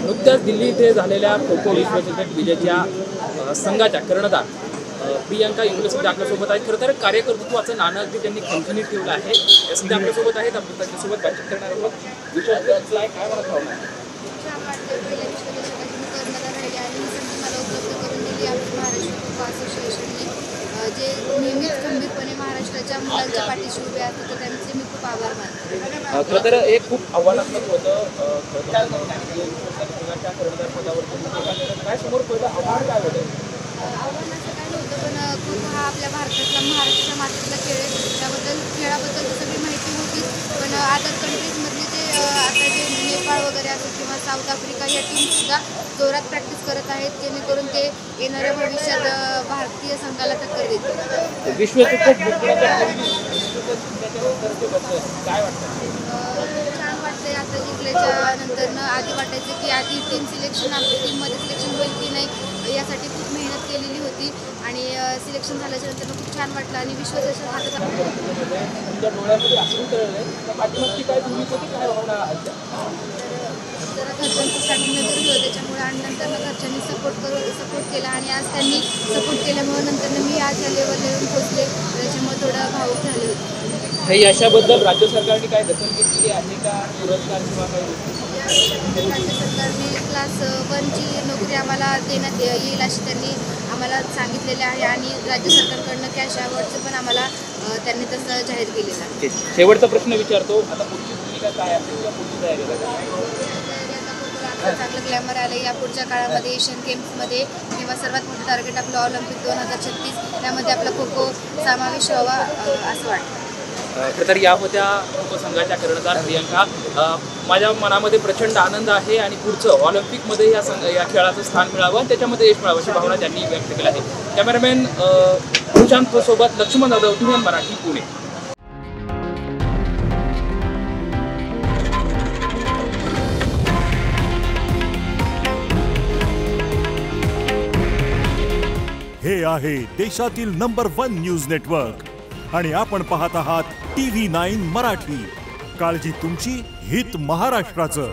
नुकत्याच दिल्ली इथे झालेल्या खो खो विश्वचषक विजेत्या संघाच्या कर्णधार प्रियांका इंगळे सध्या आपल्यासोबत आहेत। खरं तर कार्यकर्तृत्वाचं नाणं अगदी त्यांनी खणखणीत ठेवलं आहे। या सध्या आपल्यासोबत आहेत, आपण त्यांच्यासोबत बातचीत करणार आहोत। विश्वचषक काय म्हणत आहोत जे नेहमीच खंबीरपणे महाराष्ट्राच्या मुलांच्या पाठीशी उभे असतात, तर त्यांचे मी खूप आभार मानते। खरं तर हे खूप आव्हानात्मक होतं। कर्णधार पदावर काय समोर पहिलं आव्हान काय होतं? आव्हान असं काही नव्हतं, पण खो खो हा आपल्या महाराष्ट्राच्या मातीतला खेळ आहे। खेळाबद्दल सगळी माहिती होती, पण अदर कंट्रीजमधले जे आता जे नेपाळ वगैरे असो किंवा साऊथ आफ्रिका या टीमसुद्धा जोरात प्रॅक्टिस करत आहेत, जेणेकरून ते येणाऱ्या भविष्यात भारतीय संघाला टक्कर देतील। विश्वचषक काय वाटतं? छान वाटतंय। आता जिंकल्याच्या नंतरनं आधी वाटायचं की आधी टीम सिलेक्शन आपल्या टीममध्ये सिलेक्शन होईल की नाही, यासाठी खूप मेहनत केलेली होती आणि सिलेक्शन झाल्याच्या नंतर खूप छान वाटलं आणि विश्वचषक हातात तुमच्या डोळ्यामध्ये असून कळलं पाठीमागची काय भूमिका होती, काय भावना आल्या? जरा घरच्यांचं स्टार्टिंग नजर होतं, त्याच्यामुळे आणि नंतर घरच्यांनी सपोर्ट केला आणि आज त्यांनी सपोर्ट केल्यामुळे नंतर मी आज या लेवलला येऊन पोहोचले, त्याच्यामुळे थोडं भावूक झाले होते। हे यशाबद्दल राज्य सरकारने काय दखल घेतली आहे का, पुरस्कार किंवा काही? राज्य सरकारने क्लास 1ची नोकरी आम्हाला देण्यात येईल अशी त्यांनी आम्हाला सांगितलेले आहे आणि राज्य सरकारकडनं कॅश अवॉर्डचं पण आम्हाला त्यांनी तसं जाहीर केलेलं आहे। शेवटचा प्रश्न विचारतो, आता पुढची भूमिका काय असेल किंवा पुढची तयारी? चांगलं ग्लॅमर आलं या पुढच्या काळामध्ये एशियन गेम्समध्ये किंवा सर्वात मोठं टार्गेट आपलं ऑलिम्पिक 2036, त्यामध्ये आपला खो खो समावेश व्हावा असं वाटतं। खरं तर या होत्या खो खो संघाच्या कर्णधार प्रियांका। माझ्या मनामध्ये प्रचंड आनंद आहे आणि पुढचं ऑलिम्पिकमध्ये या खेळाचं स्थान मिळावं आणि त्याच्यामध्ये यश मिळावं अशी भावना त्यांनी व्यक्त केली आहे। कॅमेरामॅन प्रशांत सोबत लक्ष्मण जाधव, TVN मराठी, पुणे। हे आहे देशातील नंबर 1 न्यूज नेटवर्क आणि आपण पाहत आहात TV9 मराठी। काळजी तुमची, हित महाराष्ट्राचं।